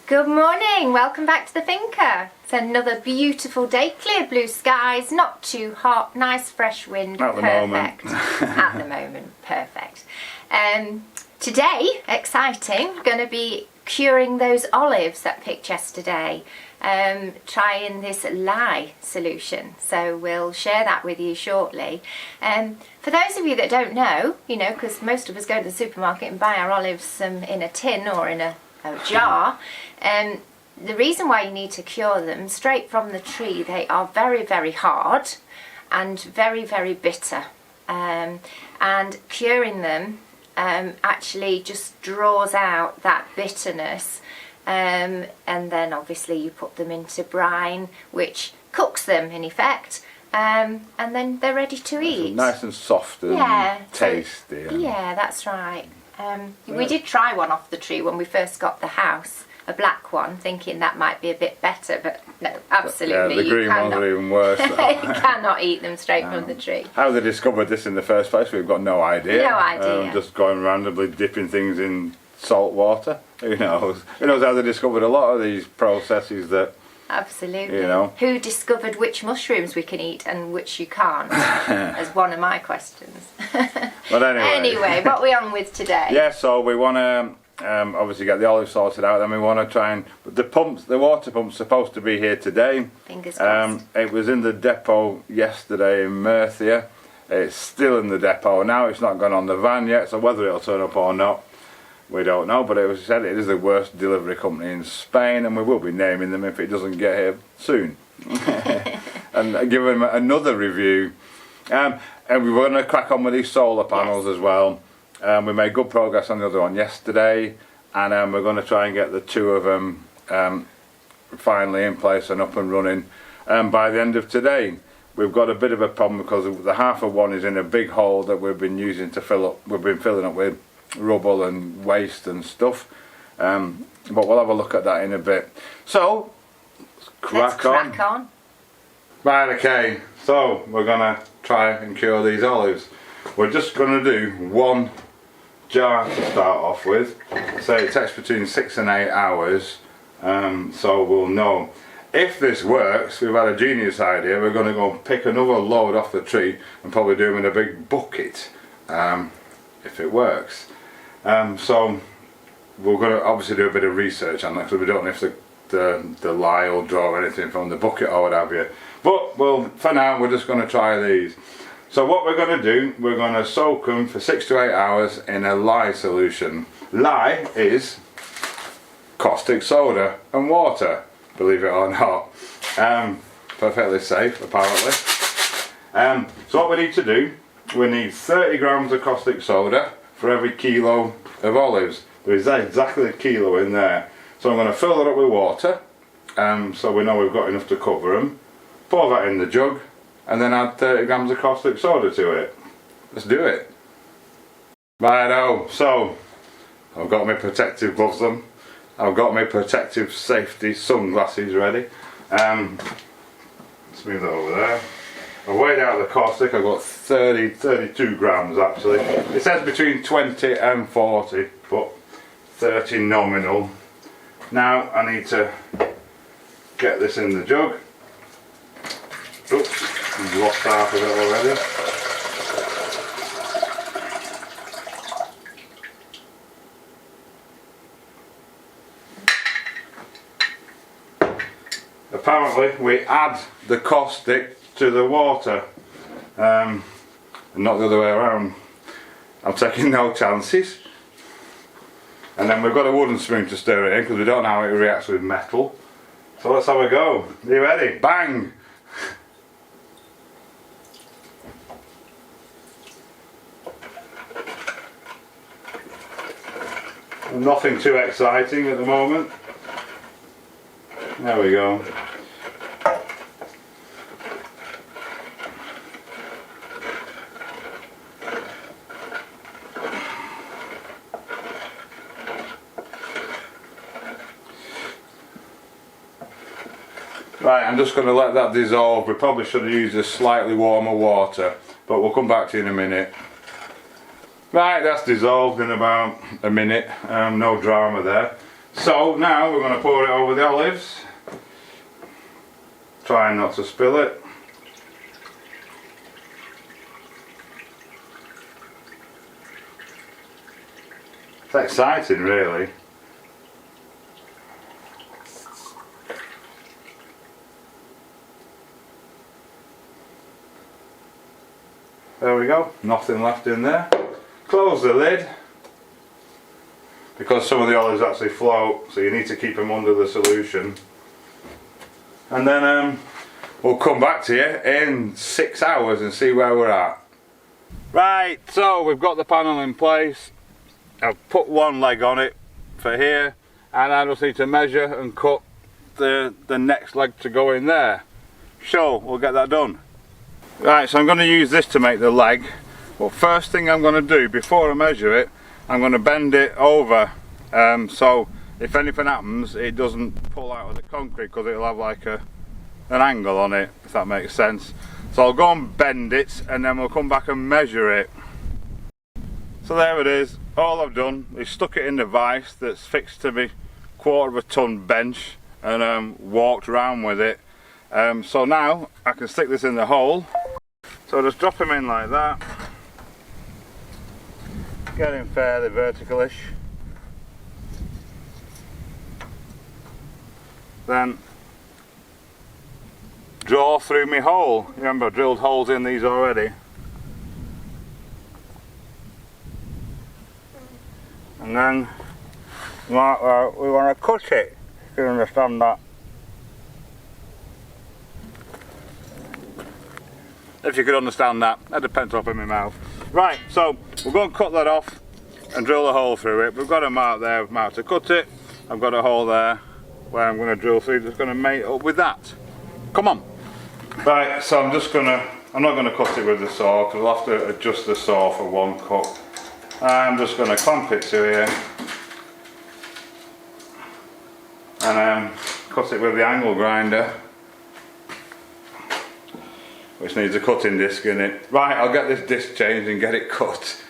Good morning, welcome back to the Finca. It's another beautiful day, clear blue skies, not too hot, nice fresh wind, at perfect. The moment. At the moment, perfect. Today, exciting, going to be curing those olives that I picked yesterday, trying this lye solution, so we'll share that with you shortly. For those of you that don't know, because most of us go to the supermarket and buy our olives in a tin or in a jar, the reason why you need to cure them straight from the tree, they are very, very hard and very, very bitter, and curing them actually just draws out that bitterness, and then obviously you put them into brine which cooks them in effect, and then they're ready to eat. Nice and soft and tasty. Yeah, that's right. We did try one off the tree when we first got the house, a black one, thinking that might be a bit better, but no, absolutely. Yeah, the green ones are even worse. You cannot eat them straight from the tree. How they discovered this in the first place, we've got no idea. No idea. Just going randomly dipping things in salt water. Who knows? Who knows how they discovered a lot of these processes that... Absolutely. Who discovered which mushrooms we can eat and which you can't? As one of my questions. But anyway, what are we on with today? Yeah, so we want to obviously get the olives sorted out. Then we want to try and the water pump's supposed to be here today. Fingers crossed. It was in the depot yesterday in Murcia. It's still in the depot now. It's not gone on the van yet, so whether it'll turn up or not, we don't know. But it was said it is the worst delivery company in Spain, and we will be naming them if it doesn't get here soon. And give them another review. And we're going to crack on with these solar panels as well. We made good progress on the other one yesterday, and we're going to try and get the two of them finally in place and up and running by the end of today. We've got a bit of a problem because the half of one is in a big hole that we've been using to fill up. We've been filling up with rubble and waste and stuff, but we'll have a look at that in a bit. So let's crack on. Right, okay, so we're gonna try and cure these olives. We're just gonna do one jar to start off with. So it takes between 6 and 8 hours, so we'll know if this works. We've had a genius idea. We're gonna go pick another load off the tree and probably do them in a big bucket, if it works. So we're going to obviously do a bit of research on that, because we don't know if the lye will draw anything from the bucket or what have you. But well, for now we're just going to try these. So what we're going to do, we're going to soak them for 6 to 8 hours in a lye solution. Lye is caustic soda and water, believe it or not. Perfectly safe, apparently. So what we need to do, we need 30 grams of caustic soda for every kilo of olives. There is exactly a kilo in there. So I'm going to fill it up with water, so we know we've got enough to cover them. Pour that in the jug, and then add 30 grams of caustic soda to it. Let's do it. Righto, so I've got my protective gloves on. I've got my protective safety sunglasses ready. Let's move that over there. I've weighed out the caustic. I've got 32 grams actually. It says between 20 and 40, but 30 nominal. Now I need to get this in the jug. Oops, I've lost half of it already. Apparently we add the caustic to the water, and not the other way around. I'm taking no chances. And then we've got a wooden spoon to stir it in, because we don't know how it reacts with metal. So let's have a go. Are you ready? Bang! Nothing too exciting at the moment. There we go. Right, I'm just going to let that dissolve. We probably should have used a slightly warmer water, but we'll come back to you in a minute. Right, that's dissolved in about a minute, no drama there. So now we're going to pour it over the olives, trying not to spill it. It's exciting, really. There we go, nothing left in there. Close the lid, because some of the olives actually float, so you need to keep them under the solution. And then we'll come back to you in 6 hours and see where we're at. Right, so we've got the panel in place. I've put one leg on it for here, and I just need to measure and cut the next leg to go in there. So we'll get that done. Right, so I'm going to use this to make the leg, but first thing I'm going to do before I measure it, I'm going to bend it over, so if anything happens it doesn't pull out of the concrete, because it'll have like an angle on it, if that makes sense. So I'll go and bend it and then we'll come back and measure it. So there it is, all I've done is stuck it in the vise that's fixed to my 1/4 ton bench and walked around with it. So now I can stick this in the hole. So just drop him in like that, get him fairly vertical-ish, then draw through my hole. Remember, I drilled holes in these already, and then we want to cut it, if you understand that. If you could understand that. I had a pen top in my mouth. Right, so we're going to cut that off and drill a hole through it. We've got a mark there, mark to cut it. I've got a hole there where I'm going to drill through, just going to mate up with that. Come on. Right, so I'm not going to cut it with the saw, because we'll have to adjust the saw for one cut. I'm just going to clamp it to here and cut it with the angle grinder, which needs a cutting disc in it. Right, I'll get this disc changed and get it cut.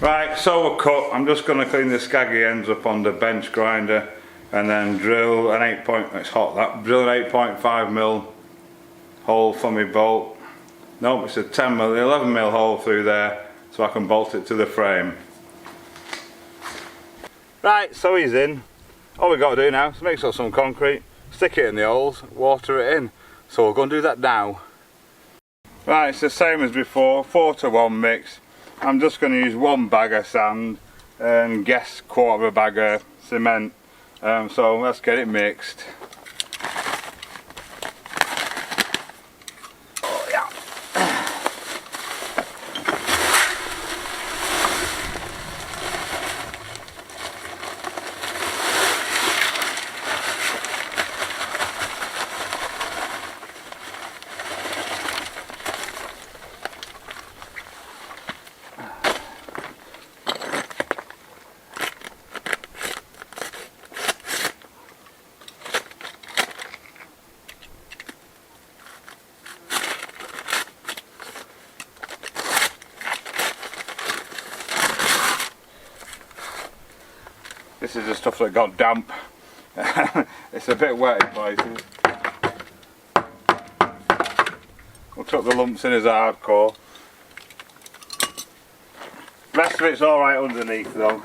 Right, so we're cut. I'm just going to clean the scaggy ends up on the bench grinder and then drill an 8.5mm hole for my bolt. Nope, it's a 11mm hole through there, so I can bolt it to the frame. Right, so he's in. All we've got to do now is mix up some concrete, stick it in the holes, water it in. So we're going to do that now. Right, it's the same as before, 4-to-1 mix. I'm just going to use 1 bag of sand and guess 1/4 bag of cement. So let's get it mixed. Oh yeah. This is the stuff that got damp. It's a bit wet in places. We'll tuck the lumps in as hardcore. Rest of it's alright underneath though.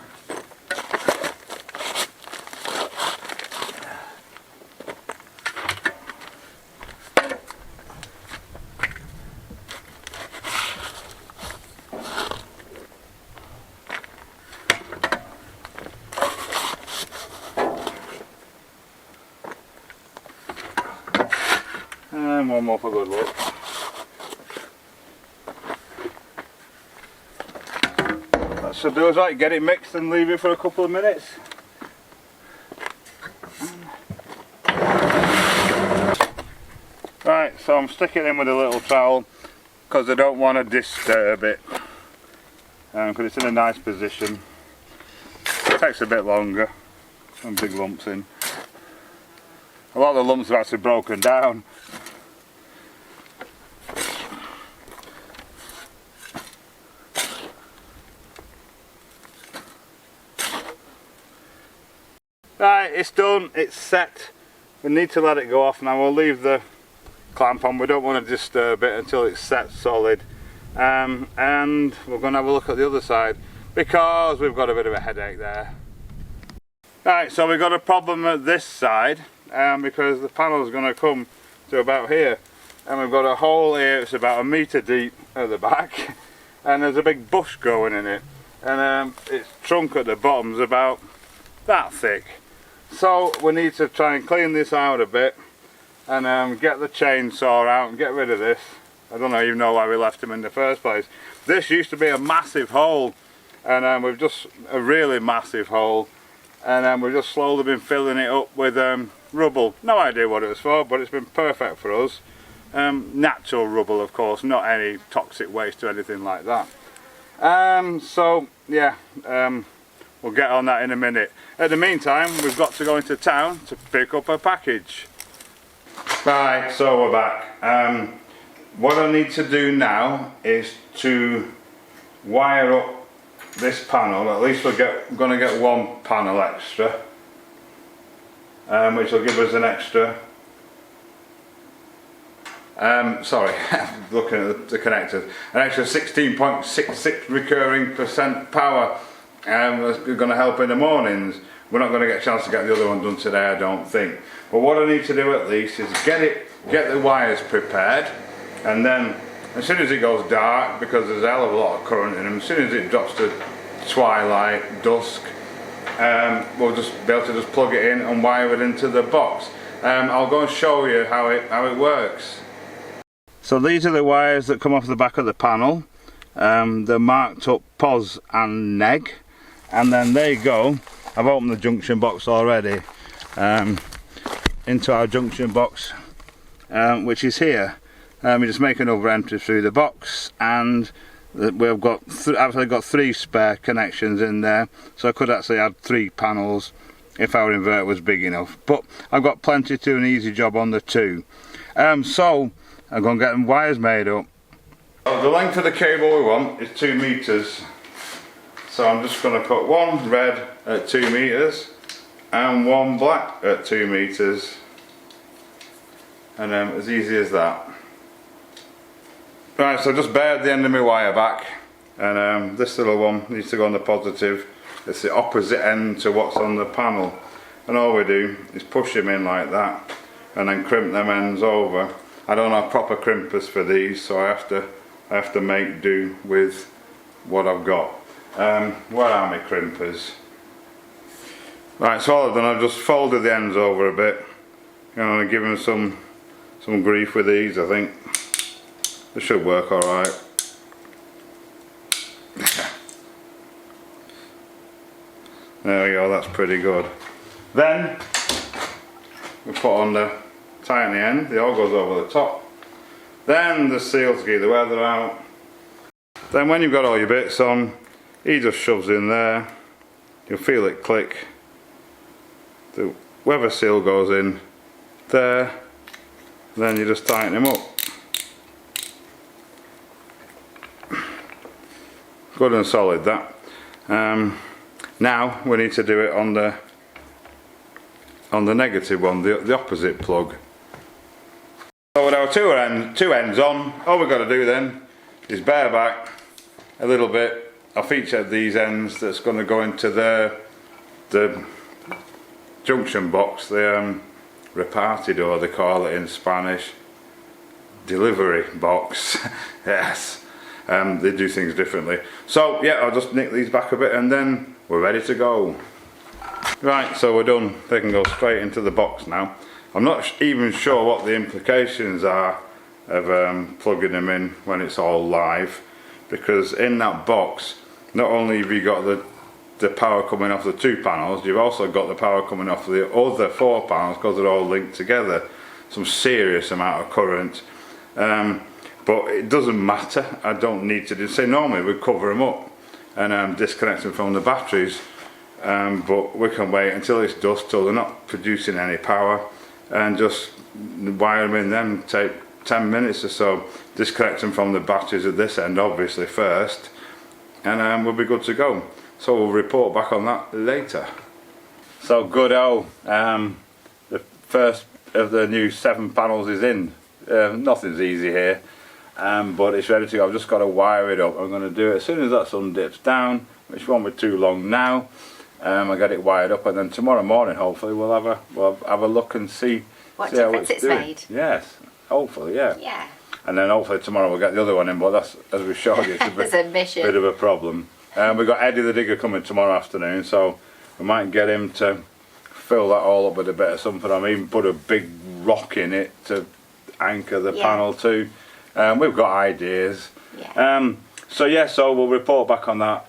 And one more for good luck. That should do us right. Get it mixed and leave it for a couple of minutes. Right, so I'm sticking it in with a little trowel because I don't want to disturb it, because it's in a nice position. It takes a bit longer. Some big lumps in. A lot of the lumps have actually broken down. Right, it's done, it's set. We need to let it go off now. We'll leave the clamp on, we don't want to disturb it until it's set solid. And we're going to have a look at the other side because we've got a bit of a headache there. Right, so we've got a problem at this side because the panel is going to come to about here. And we've got a hole here, it's about 1 metre deep at the back. And there's a big bush growing in it. And its trunk at the bottom is about that thick. So we need to try and clean this out a bit and get the chainsaw out and get rid of this. I don't even know why we left him in the first place. This used to be a massive hole, and we've just a really massive hole, and we've just slowly been filling it up with rubble. No idea what it was for, but it's been perfect for us. Natural rubble, of course, not any toxic waste or anything like that. So yeah, we'll get on that in a minute. At the meantime, we've got to go into town to pick up a package. Right, so we're back. What I need to do now is to wire up this panel. At least we're going to get one panel extra, which will give us an extra. Sorry, looking at the connectors. An extra 16.66 recurring % power. That's going to help in the mornings. We're not going to get a chance to get the other one done today, I don't think. But what I need to do at least is get the wires prepared, and then as soon as it goes dark, because there's a hell of a lot of current in them, as soon as it drops to twilight, dusk, we'll just be able to just plug it in and wire it into the box. I'll go and show you how it works. So these are the wires that come off the back of the panel. They're marked up POS and neg, and then they go. I've opened the junction box already, into our junction box, which is here. We just make another entry through the box, and we've got actually got 3 spare connections in there, so I could actually add 3 panels if our inverter was big enough. But I've got plenty to do an easy job on the 2. So I'm going to get them wires made up. So the length of the cable we want is 2 meters. So I'm just going to put one red at 2 meters and one black at 2 meters, and as easy as that. Right, so I just bared the end of my wire back, and this little one needs to go on the positive. It's the opposite end to what's on the panel, and all we do is push them in like that and then crimp them ends over. I don't have proper crimpers for these, so I have to make do with what I've got. Where are my crimpers? Right, so all I've done, I've just folded the ends over a bit. I'm giving them some grief with these. I think they should work alright. There we go, that's pretty good. Then we put on the tiny end, it all goes over the top. Then the seal to keep the weather out. Then when you've got all your bits on, he just shoves in there. You'll feel it click. The weather seal goes in there. Then you just tighten him up. Good and solid that. Now we need to do it on the negative one, the opposite plug. So with our two ends on, all we've got to do then is bare back a little bit off each of these ends that's going to go into the junction box, the repartidor they call it in Spanish, delivery box. Yes, they do things differently. So yeah, I'll just nick these back a bit and then we're ready to go. Right, so we're done. They can go straight into the box now. I'm not even sure what the implications are of plugging them in when it's all live, because in that box not only have you got the power coming off the 2 panels, you've also got the power coming off the other 4 panels because they're all linked together. Some serious amount of current, but it doesn't matter. I don't need to do. Say normally we cover them up and disconnect them from the batteries, but we can wait until it's dusk, till they're not producing any power, and just wire them in. Then take 10 minutes or so, disconnect them from the batteries at this end obviously first, and we'll be good to go. So we'll report back on that later. So good. The first of the new 7 panels is in. Nothing's easy here, but it's ready to go. I've just got to wire it up. I'm going to do it as soon as that sun dips down, which won't be too long now. I get it wired up, and then tomorrow morning, hopefully, we'll have a look and see What how difference it's doing. made. Yes, hopefully, yeah. Yeah. And then hopefully tomorrow we'll get the other one in, but that's, as we showed you, it's a It's a mission. bit of a problem. We've got Eddie the digger coming tomorrow afternoon, so we might get him to fill that all up with a bit of something. I mean, put a big rock in it to anchor the panel to. We've got ideas. Yeah. So we'll report back on that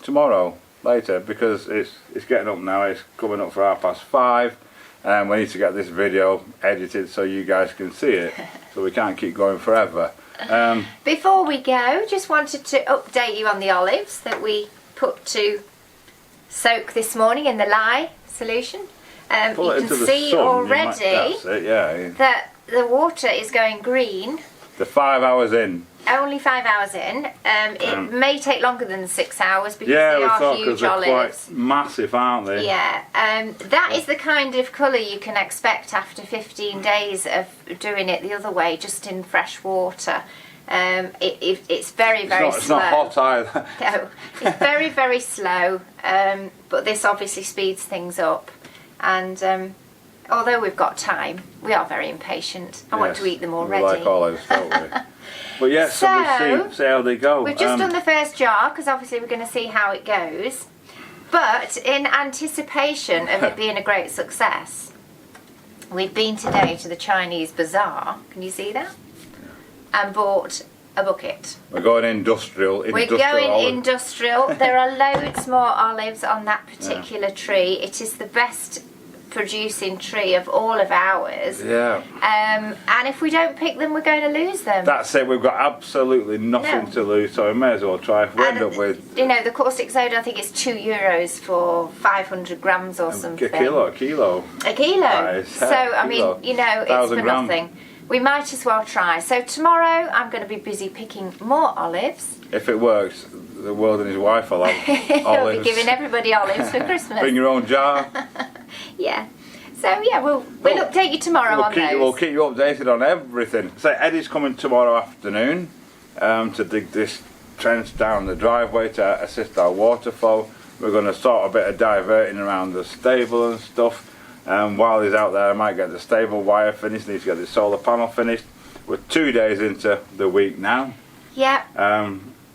tomorrow later, because it's getting up now. It's coming up for 5:30. We need to get this video edited so you guys can see it, so we can't keep going forever. Before we go, just wanted to update you on the olives that we put to soak this morning in the lye solution. You can see already that the water is going green. They're 5 hours in. Only 5 hours in. It may take longer than 6 hours because Yeah, they we are thought, huge 'cause they're olives. quite massive, aren't they? Yeah, that is the kind of colour you can expect after 15 days of doing it the other way, just in fresh water. It's very, very slow. It's not hot either. No, it's very, very slow, but this obviously speeds things up. And although we've got time, we are very impatient. I want to eat them already. We like olives, don't we? But yes, so we'll see how they go. We've just done the first jar, because obviously we're going to see how it goes. But in anticipation of it being a great success, we've been today to the Chinese bazaar. Can you see that? And bought a bucket. We're going industrial. We're going industrial. There are loads more olives on that particular tree. It is the best producing tree of all of ours. Yeah. And if we don't pick them, we're going to lose them. That's it. We've got absolutely nothing to lose, so we may as well try. If we end up with, you know, the caustic soda, I think it's €2 for 500 grams or something. A kilo. So I mean, you know, it's for nothing. We might as well try. So tomorrow I'm going to be busy picking more olives. If it works, the world and his wife will have He'll olives. be giving everybody olives for Christmas. Bring your own jar. Yeah. So yeah, we'll update you tomorrow on those. We'll keep you updated on everything. So Eddie's coming tomorrow afternoon to dig this trench down the driveway to assist our water flow. We're going to sort a bit of diverting around the stable and stuff. While he's out there, I might get the stable wire finished. Need to get the solar panel finished. We're 2 days into the week now. Yeah.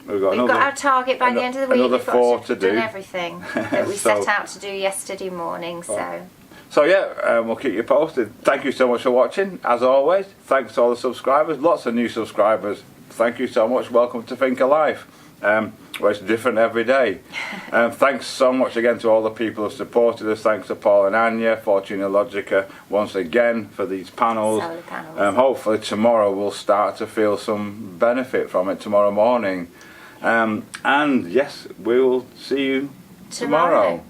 We've got our target by the end of the week. Another We've 4 got to do. Done everything that we set out to do yesterday morning. So yeah, we'll keep you posted. Thank you so much for watching. As always, thanks to all the subscribers. Lots of new subscribers. Thank you so much. Welcome to Think of Life. Where it's different every day. Thanks so much again to all the people who supported us. Thanks to Paul and Anya, Fortuna Logica, once again for these panels. Solar panels. Hopefully tomorrow we'll start to feel some benefit from it tomorrow morning. And yes, we will see you tomorrow.